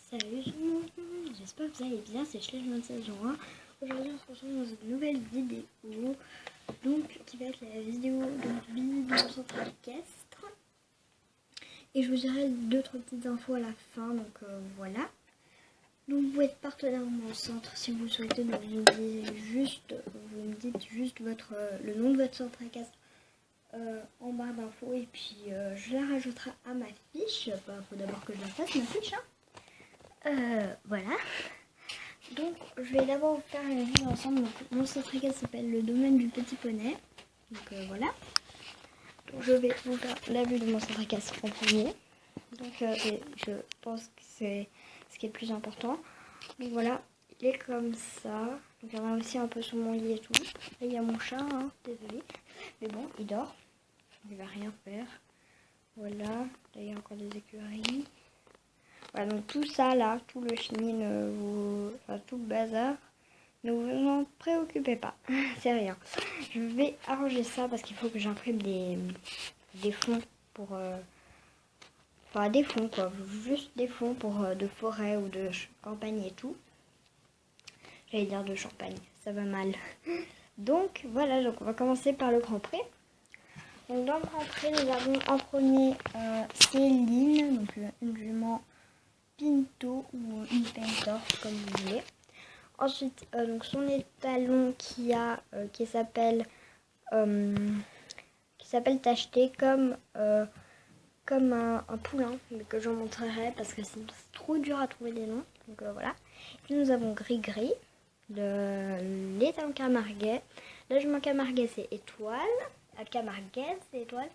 Salut tout le monde, j'espère que vous allez bien, c'est Schleich2701. Aujourd'hui on se retrouve dans une nouvelle vidéo, donc qui va être la vidéo de visite de mon centre équestre. Et je vous dirai 2-3 petites infos à la fin, donc voilà. Donc vous pouvez être partenaire de mon centre si vous souhaitez, donc vous me dites juste le nom de votre centre équestre en barre d'infos et puis je la rajouterai à ma fiche. Il faut d'abord que je la fasse, ma fiche. Voilà. Donc je vais d'abord vous faire une vue ensemble. Donc, mon centre équestre s'appelle le domaine du petit poney. Donc voilà. Donc, je vais vous faire la vue de mon centre équestre en premier. Donc je pense que c'est ce qui est le plus important. Donc voilà, il est comme ça. Donc il y en a aussi un peu sous mon lit et tout. Là il y a mon chat, hein, désolé. Mais bon, il dort. Il va rien faire. Voilà. Là il y a encore des écuries. Voilà, donc tout ça là, tout le chenil, tout le bazar, ne vous en préoccupez pas, c'est rien. Je vais arranger ça parce qu'il faut que j'imprime des fonds pour... enfin des fonds quoi, juste des fonds pour de forêt ou de campagne et tout. J'allais dire de champagne, ça va mal. Donc voilà, donc on va commencer par le Grand Prix. Donc dans le Grand Prix, nous avons en premier Céline, donc une jument Pinto ou une Pentor comme vous voulez. Ensuite donc son étalon qui s'appelle tacheté comme un poulain, mais que j'en montrerai parce que c'est trop dur à trouver des noms. Donc voilà. Puis nous avons Gris-Gris, l'étalon Camarguais. La jument Camarguais c'est étoile. Camarguaise c'est étoile.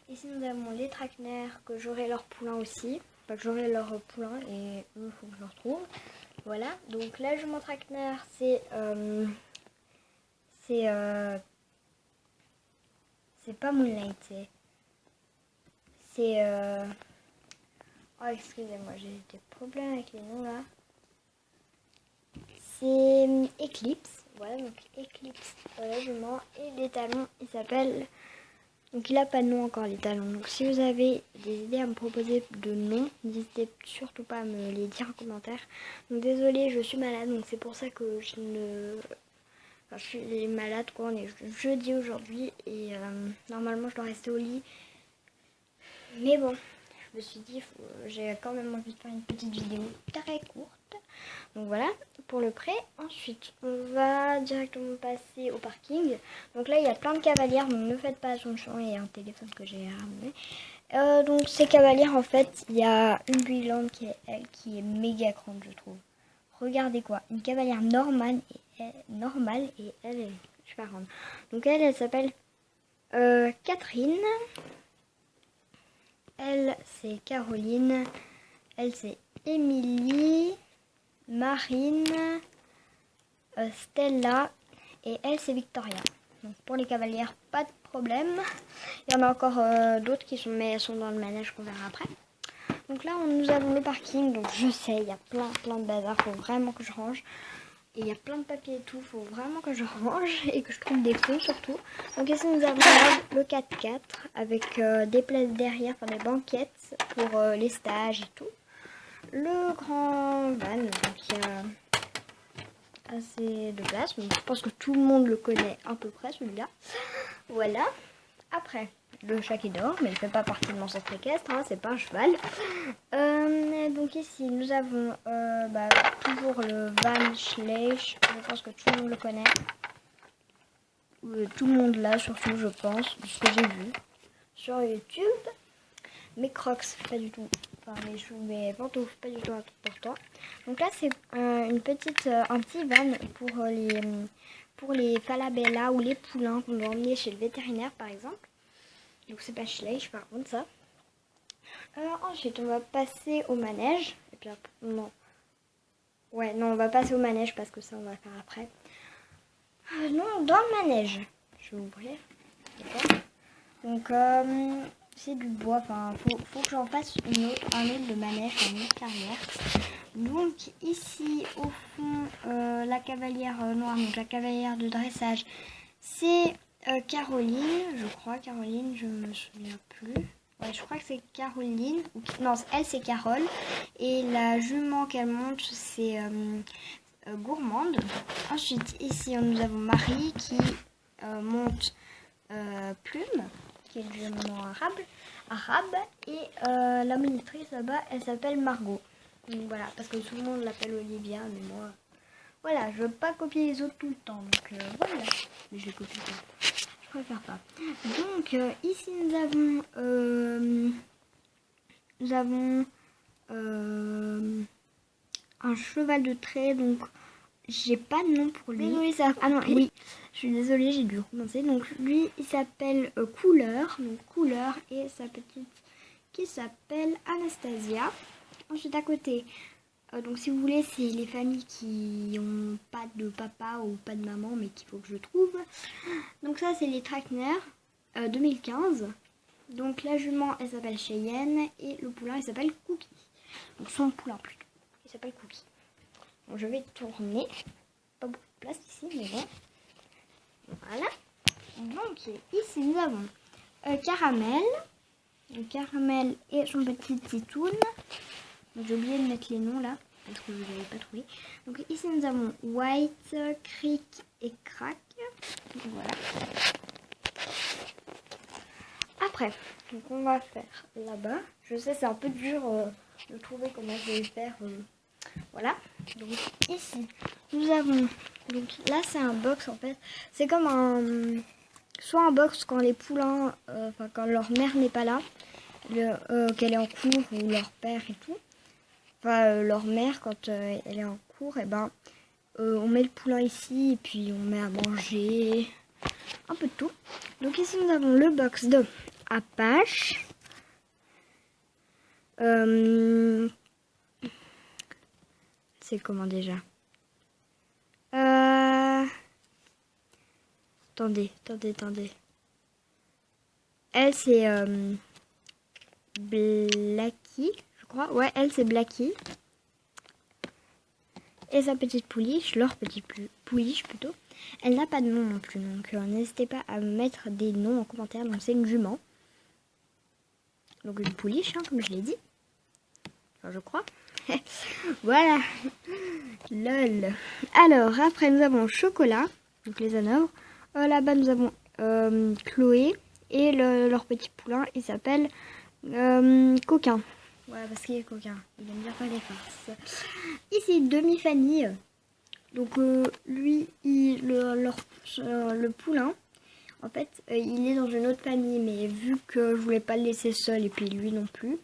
Ici nous avons les traquenards que j'aurai leur poulain aussi. Enfin, que j'aurai leur poulain et il faut que je le retrouve. Voilà, donc la jument traquenard c'est pas Moonlight, c'est oh excusez-moi, j'ai des problèmes avec les noms là. C'est Eclipse, voilà, donc Eclipse la jument, et les talons il s'appelle... Donc il a pas de nom encore les talons. Donc si vous avez des idées à me proposer de noms, n'hésitez surtout pas à me les dire en commentaire. Donc désolée, je suis malade, donc c'est pour ça que je suis malade quoi. On est jeudi aujourd'hui et normalement je dois rester au lit. Mais bon, je me suis dit, j'ai quand même envie de faire une petite vidéo très courte. Donc voilà, pour le prêt. Ensuite, on va directement passer au parking. Donc là, il y a plein de cavalières, donc ne faites pas attention. Il y a un téléphone que j'ai ramené. Donc ces cavalières, en fait, il y a une Builand qui est méga grande, je trouve. Regardez quoi, une cavalière normale et elle est super grande. Donc elle s'appelle Catherine. Elle, c'est Caroline. Elle, c'est Émilie. Marine, Stella et elle c'est Victoria. Donc pour les cavalières, pas de problème. Il y en a encore d'autres qui sont, mais elles sont dans le manège qu'on verra après. Donc là nous avons le parking, donc je sais, il y a plein de bazar, faut vraiment que je range. Et il y a plein de papiers et tout, faut vraiment que je range et que je trouve des fonds surtout. Donc ici nous avons le 4x4 avec des places derrière, enfin des banquettes pour les stages et tout. Le grand van, donc il y a assez de place, donc je pense que tout le monde le connaît à peu près celui-là. Voilà. Après, le chat qui dort, mais il ne fait pas partie de mon centre équestre, hein, c'est pas un cheval. Donc ici nous avons toujours le van Schleich, je pense que tout le monde le connaît. Tout le monde là, surtout je pense, de ce que j'ai vu sur YouTube. Mes crocs, pas du tout. Enfin, mes pantoufles, pas du tout important. Donc là, c'est un petit van pour les falabella ou les poulains qu'on doit emmener chez le vétérinaire, par exemple. Donc c'est pas Schleich, par contre, ça. Ensuite, on va passer au manège. Et puis, non. Ouais, non, on va passer au manège parce que ça, on va faire après. Non, dans le manège. Je vais ouvrir. D'accord. Donc, c'est du bois, enfin faut que j'en fasse un autre de manège, une autre carrière. Donc ici au fond la cavalière noire, donc la cavalière de dressage, c'est Caroline, je crois, Caroline, je me souviens plus. Ouais, je crois que c'est Caroline. Non, elle c'est Carole. Et la jument qu'elle monte, c'est Gourmande. Ensuite, ici, nous avons Marie qui monte Plume, qui est une jument arabe. Et la monitrice là-bas, elle s'appelle Margot. Donc voilà, parce que tout le monde l'appelle Olivia, mais moi, voilà, je veux pas copier les autres tout le temps. Donc voilà, mais je les copie pas. Je préfère pas. Donc ici nous avons un cheval de trait. Donc j'ai pas de nom pour lui. Désolée, ça. Ah non, oui. Je suis désolée, j'ai dû recommencer. Donc lui, il s'appelle Couleur. Donc Couleur et sa petite qui s'appelle Anastasia. Ensuite à côté. Donc si vous voulez, c'est les familles qui ont pas de papa ou pas de maman, mais qu'il faut que je trouve. Donc ça, c'est les Traqueners 2015. Donc la jument, elle s'appelle Cheyenne et le poulain, il s'appelle Cookie. Donc son poulain plutôt, il s'appelle Cookie. Donc je vais tourner. Pas beaucoup de place ici, mais bon. Voilà. Donc ici, nous avons Caramel. Donc, Caramel et son petit titoune. J'ai oublié de mettre les noms là, parce que je ne les avais pas trouvés. Donc ici nous avons White, Crick et Crack. Donc, voilà. Après, donc on va faire là-bas. Je sais, c'est un peu dur de trouver comment je vais faire. Voilà. Donc ici, nous avons... Donc là, c'est un box en fait. C'est comme un... Soit un box quand les poulains... Enfin, quand leur mère n'est pas là. Qu'elle est en cours ou leur père et tout. Enfin, leur mère, quand elle est en cours, et ben, on met le poulain ici et puis on met à manger un peu de tout. Donc ici, nous avons le box de Apache. C'est comment déjà? Attendez. Elle, c'est Blackie. Crois. Ouais, elle c'est Blackie. Et sa petite pouliche, leur petite pouliche plutôt. Elle n'a pas de nom non plus, donc n'hésitez pas à mettre des noms en commentaire. Donc c'est une jument. Donc une pouliche, hein, comme je l'ai dit. Enfin, je crois. Voilà. Lol. Alors, après nous avons Chocolat, donc les hanovres. Là-bas nous avons Chloé et leur petit poulain, il s'appelle Coquin. Ouais, parce qu'il est coquin. Il aime bien faire les farces. Ici, demi-famille. Donc, lui, le poulain, en fait, il est dans une autre famille. Mais vu que je voulais pas le laisser seul et puis lui non plus,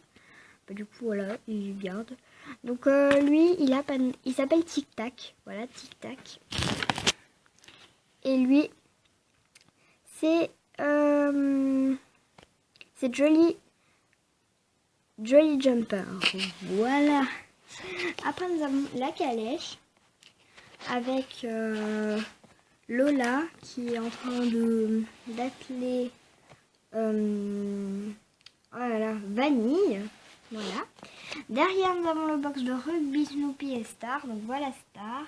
bah, du coup, voilà, il garde. Donc, lui, il s'appelle Tic Tac. Voilà, Tic Tac. Et lui, c'est Jolly Jumper. Voilà. Après, nous avons la calèche avec Lola qui est en train d'appeler Vanille. Voilà. Derrière, nous avons le box de rugby, Snoopy et Star. Donc voilà Star.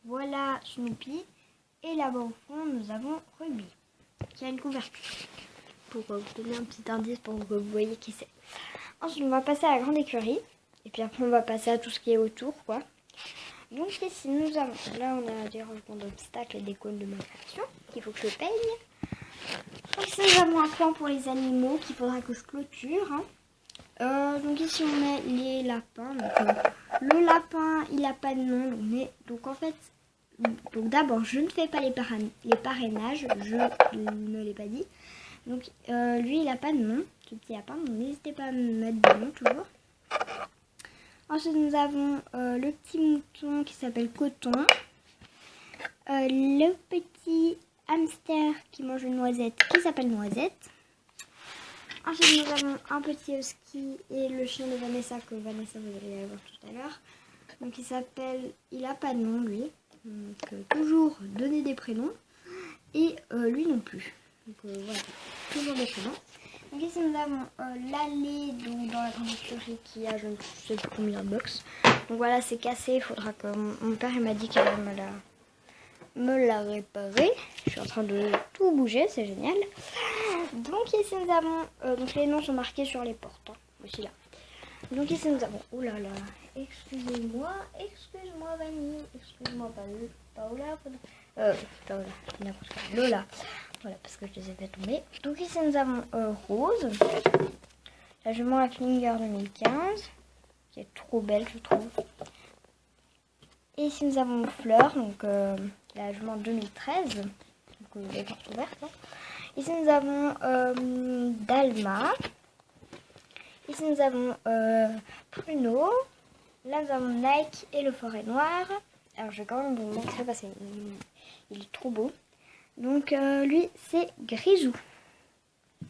Voilà Snoopy. Et là-bas au fond, nous avons Rugby qui a une couverture. Pour vous donner un petit indice pour que vous voyez qui c'est. Ensuite, on va passer à la grande écurie. Et puis après, on va passer à tout ce qui est autour, quoi. Donc ici, nous avons... Là, on a des rangements d'obstacles et des cônes de ma création qu'il faut que je peigne. Ici, nous avons un plan pour les animaux qu'il faudra que je clôture. Hein. Donc ici, on met les lapins. Donc, le lapin, il n'a pas de nom. Donc en fait... Donc d'abord, je ne fais pas les parrainages. Je ne l'ai pas dit. Donc lui, il n'a pas de nom. Ce petit lapin, donc n'hésitez pas à me mettre des noms toujours. Ensuite, nous avons le petit mouton qui s'appelle Coton. Le petit hamster qui mange une noisette qui s'appelle Noisette. Ensuite, nous avons un petit husky et le chien de Vanessa que Vanessa, vous allez aller voir tout à l'heure. Donc il n'a pas de nom lui. Donc toujours donner des prénoms. Et lui non plus. Donc voilà, toujours des prénoms. Donc ici nous avons l'allée dans la grande écurie qui a je ne sais plus combien de box. Donc voilà, c'est cassé, il faudra que mon père m'a dit qu'il allait me la réparer. Je suis en train de tout bouger, c'est génial. Donc ici nous avons, donc les noms sont marqués sur les portes, hein, aussi là. Donc ici nous avons, oh là là, excusez-moi Vanille, excuse-moi Paola, n'importe quoi, Lola, voilà, parce que je les ai fait tomber. Donc ici nous avons Rose, la jument à Klinger 2015, qui est trop belle je trouve. Et ici nous avons Fleur, donc la jument 2013, donc les portes ouvertes. Hein. Ici nous avons Dalma. Ici nous avons Pruno. Là nous avons Nike et le forêt noir. Alors je vais quand même vous montrer parce qu'il est trop beau. Donc lui c'est Grisou.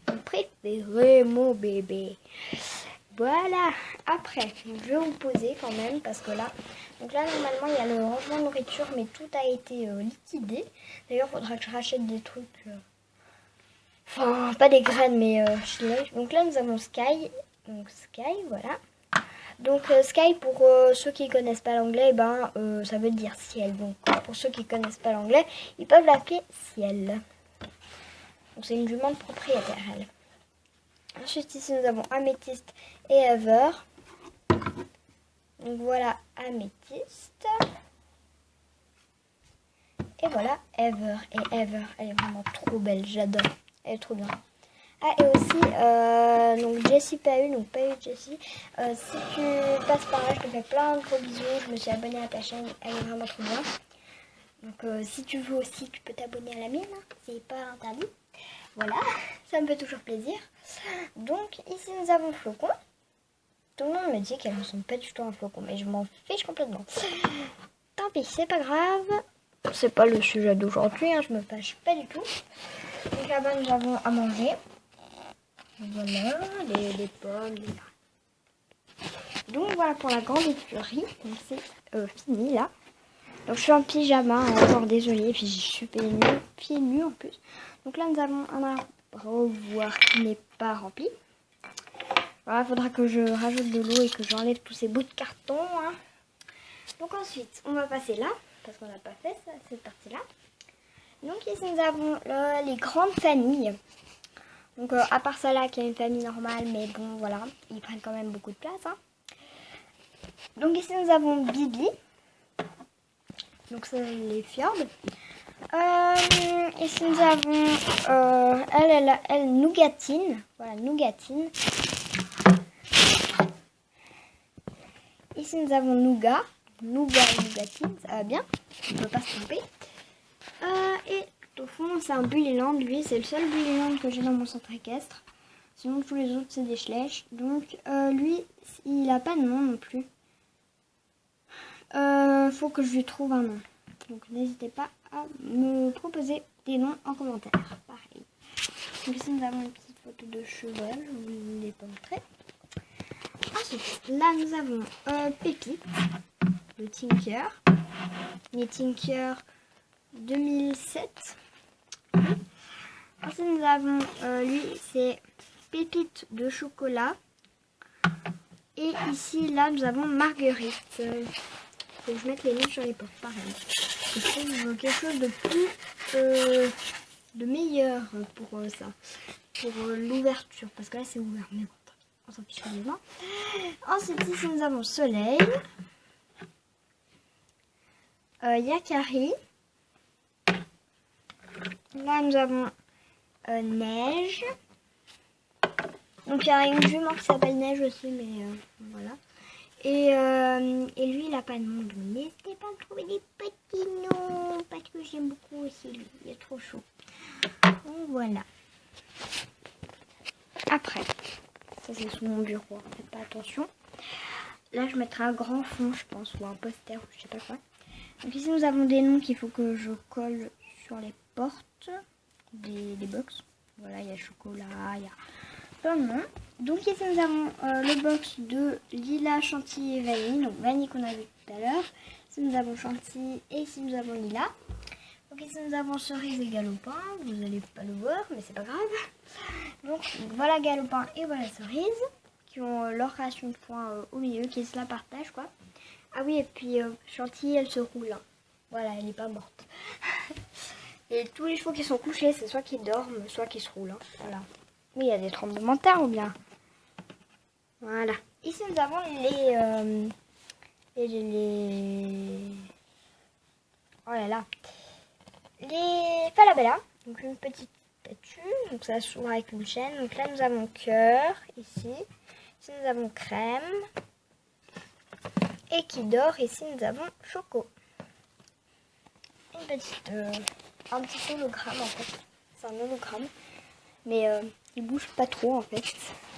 Mon préféré, mon bébé. Voilà. Après, je vais vous poser quand même parce que là, donc là normalement il y a le rangement de nourriture mais tout a été liquidé. D'ailleurs il faudra que je rachète des trucs. Enfin, pas des graines, mais donc là, nous avons Sky. Donc Sky, voilà. Donc Sky, pour ceux qui connaissent pas l'anglais, ben, ça veut dire ciel. Donc pour ceux qui connaissent pas l'anglais, ils peuvent l'appeler ciel. Donc c'est une jument propriétaire, elle. Ensuite, ici, nous avons Améthyste et Ever. Donc voilà, Améthyste. Et voilà, Ever. Et Ever, elle est vraiment trop belle, j'adore. Elle est trop bien. Ah, et aussi, donc Jessie Pahu, donc Pahu Jessie. Si tu passes par là, je te fais plein de gros bisous. Je me suis abonnée à ta chaîne, elle est vraiment trop bien. Donc, si tu veux aussi, tu peux t'abonner à la mienne, hein, c'est pas interdit. Voilà, ça me fait toujours plaisir. Donc, ici, nous avons Flocon. Tout le monde me dit qu'elle ne ressemble pas du tout à un flocon, mais je m'en fiche complètement. Tant pis, c'est pas grave. C'est pas le sujet d'aujourd'hui, hein, je me fâche pas du tout. Donc là-bas, nous avons à manger. Voilà, les pommes. Donc voilà pour la grande écurie. Donc c'est fini là. Donc je suis en pyjama, hein, encore désolée. Et puis je suis pieds nus en plus. Donc là, nous avons un arbre qui n'est pas rempli. Voilà, il faudra que je rajoute de l'eau et que j'enlève tous ces bouts de carton. Hein. Donc ensuite, on va passer là. Parce qu'on n'a pas fait ça, cette partie-là. Donc ici, nous avons les grandes familles. Donc à part celle-là qui est une famille normale, mais bon, voilà, ils prennent quand même beaucoup de place. Hein. Donc ici, nous avons Bibi. Donc c'est les fjords. Ici, nous avons elle Nougatine. Voilà, Nougatine. Ici, nous avons Nougat. Nougatine, ça va bien. On ne peut pas se tromper. Et au fond, c'est un Bullyland. Lui, c'est le seul Bullyland que j'ai dans mon centre équestre. Sinon, tous les autres, c'est des Schleich. Donc, lui, il n'a pas de nom non plus. Faut que je lui trouve un nom. Donc, n'hésitez pas à me proposer des noms en commentaire. Pareil. Donc, ici, nous avons une petite photo de cheval. Je vous l'ai pas montré. Ensuite, là, nous avons Pépite, le Tinker. Les Tinker 2007. Ensuite, nous avons lui, c'est Pépite de chocolat. Et ici, là, nous avons Marguerite. Faut que je mette les noms sur les portes, pareil. Je trouve quelque chose de plus, de meilleur pour ça. Pour l'ouverture, parce que là, c'est ouvert. Mais bon, on s'en fiche complètement. Ensuite, ici, nous avons Soleil. Yakari. Là, nous avons Neige. Donc, il y a une jument qui s'appelle Neige aussi, mais voilà. Et lui, il n'a pas de nom. Donc, n'hésitez pas à me trouver des petits noms, parce que j'aime beaucoup aussi lui. Il est trop chaud. Donc, voilà. Après, ça c'est sous mon bureau, faites pas attention. Là, je mettrai un grand fond, je pense, ou un poster, ou je sais pas quoi. Donc ici, nous avons des noms qu'il faut que je colle sur les portes des box. Voilà, il y a chocolat, il y a plein de noms. Donc ici, nous avons le box de Lila, Chantilly et Vanille. Donc Vanille qu'on a vu tout à l'heure. Ici, nous avons Chantilly et ici, nous avons Lila. Donc ici, nous avons Cerise et Galopin. Vous n'allez pas le voir, mais c'est pas grave. Donc voilà Galopin et voilà Cerise qui ont leur ration de foin au milieu, qui se la partagent quoi. Ah oui, et puis Chantilly, elle se roule. Hein. Voilà, elle n'est pas morte. Et tous les chevaux qui sont couchés, c'est soit qui dorment, soit qui se roulent. Hein. Voilà. Mais il y a des tremblements de terre ou bien. Voilà. Ici, nous avons oh là là. Les Falabella. Donc une petite statue. Donc ça s'ouvre avec une chaîne. Donc là, nous avons cœur ici. Ici, nous avons crème. Et qui dort. Ici, nous avons Choco. Une petite, un petit hologramme en fait. C'est un hologramme. Mais il bouge pas trop en fait.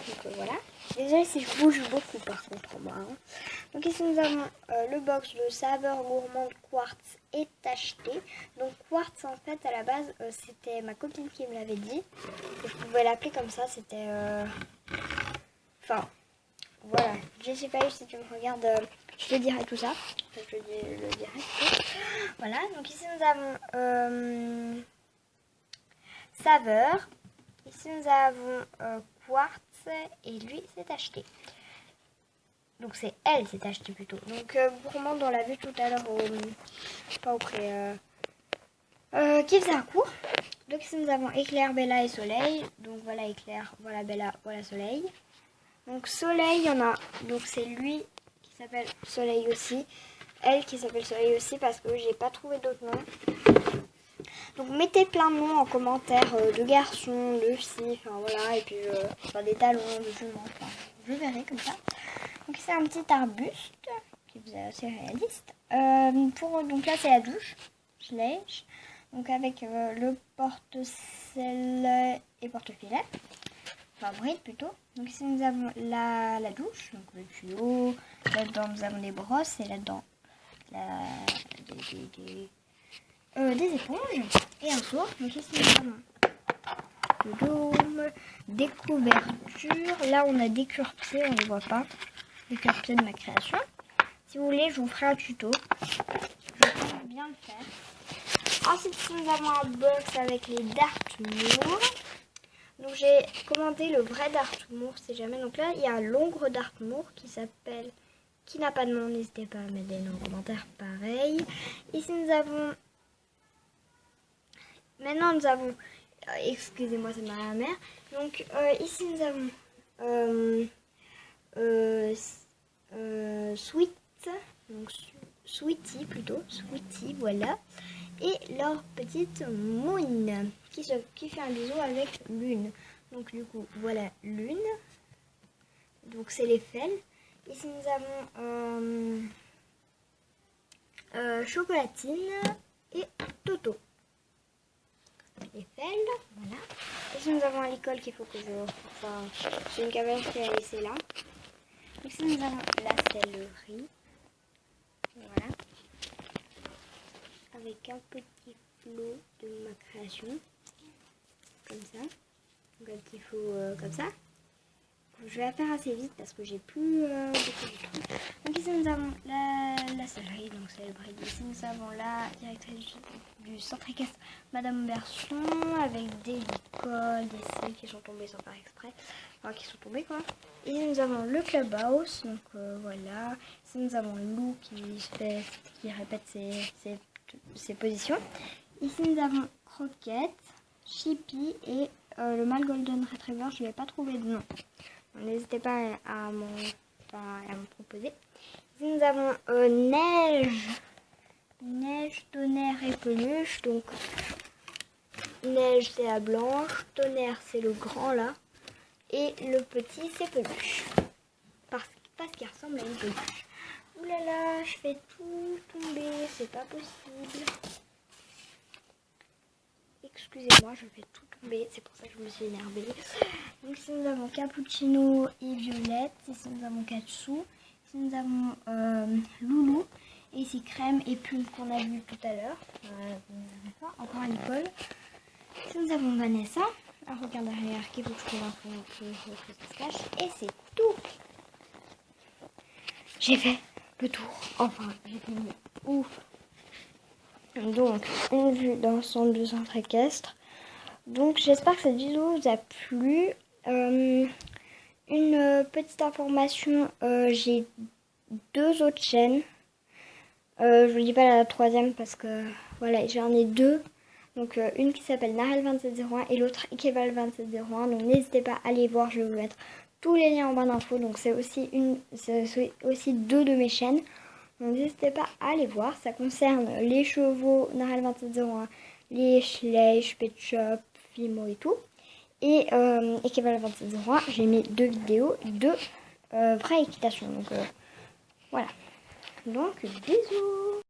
Donc voilà. Déjà ici je bouge beaucoup par contre en bas. Hein. Donc ici nous avons le box de saveur gourmande quartz est acheté. Donc quartz en fait à la base c'était ma copine qui me l'avait dit. Que je pouvais l'appeler comme ça. C'était... Enfin voilà. Jessica si tu me regardes je te dirai tout ça. Je le dirai. Voilà. Donc ici nous avons saveur. Ici nous avons quartz et lui s'est acheté. Donc c'est elle s'est acheté plutôt. Donc gourmande on l'a vu tout à l'heure pas au pré qui faisait un cours. Donc ici nous avons éclair, Bella et soleil. Donc voilà éclair, voilà Bella, voilà soleil. Donc soleil il y en a. Donc c'est lui qui s'appelle soleil aussi. Elle qui s'appelle soleil aussi parce que j'ai pas trouvé d'autres noms. Donc mettez plein de noms en commentaire de garçons, de filles, enfin voilà, et puis enfin, des talons, de juments, enfin, je verrai comme ça. Donc c'est un petit arbuste qui vous est assez réaliste. Donc là c'est la douche, je lèche, donc avec le porte-sel et porte-filet, enfin bride plutôt. Donc ici nous avons la douche, donc le tuyau, là-dedans nous avons des brosses et là-dedans des éponges et un seau. Donc ici nous avons le dôme, des couvertures. Là on a des cure-pieds, on ne les voit pas. Les cure-pieds de ma création. Si vous voulez, je vous ferai un tuto. Je vais bien le faire. Ensuite nous avons un box avec les Dartmoor. Donc j'ai commandé le vrai Dartmoor si jamais. Donc là il y a un l'ongre Dartmoor qui s'appelle, qui n'a pas de nom, n'hésitez pas à mettre des noms en commentaire pareil. Ici nous avons maintenant nous avons, excusez-moi c'est ma mère, donc ici nous avons Sweet, donc Sweetie plutôt, Sweetie voilà, et leur petite Moon qui fait un bisou avec Lune. Donc du coup voilà Lune, donc c'est les felles. Ici nous avons Chocolatine et Toto. Les felles, voilà. Ici nous avons l'école qu'il faut que je... Enfin, c'est une caverne qui est laissée là. Ici nous avons la sellerie. Voilà. Avec un petit flot de ma création. Comme ça. Donc un petit flot comme ça. Je vais la faire assez vite parce que j'ai plus beaucoup de trucs. Donc ici nous avons la sellerie, donc c'est le bride. Ici nous avons la directrice du centre équestre Madame Berson avec des licoles, des selles qui sont tombées sans faire exprès. Enfin qui sont tombées quoi. Ici nous avons le clubhouse, donc voilà. Ici nous avons Lou qui répète ses positions. Ici nous avons Croquette, Chippy et le mâle Golden Retriever, je ne vais pas trouver de nom. N'hésitez pas à me proposer. Ici nous avons Neige, Tonnerre et Peluche. Donc Neige c'est la blanche, Tonnerre c'est le grand là. Et le petit c'est Peluche. Parce qu'il ressemble à une peluche. Ouh là là, je fais tout tomber, c'est pas possible. Excusez-moi, je fais tout tomber, c'est pour ça que je me suis énervée. Donc ici nous avons Cappuccino et Violette, ici nous avons Katsu, ici nous avons Loulou, et ici Crème et Plume qu'on a vu tout à l'heure. Encore à l'école. Ici nous avons Vanessa, un regard derrière qu'il faut que je trouve un peu que ça se cache. Et c'est tout. J'ai fait le tour, enfin j'ai fini. Ouf. Donc, une vue d'ensemble du centre équestre. Donc, j'espère que cette vidéo vous a plu. Une petite information, j'ai 2 autres chaînes. Je vous dis pas la troisième parce que, voilà, j'en ai 2. Donc une qui s'appelle Narel2701 et l'autre Ikeval2701. Donc n'hésitez pas à aller voir, je vais vous mettre tous les liens en barre d'infos. Donc c'est aussi deux de mes chaînes. Donc n'hésitez pas à aller voir. Ça concerne les chevaux Narel2701, les Schleich, Pet Shop, Fimo et tout. Et Ikeval2701, j'ai mis 2 vidéos de vraie équitation. Donc voilà. Donc bisous.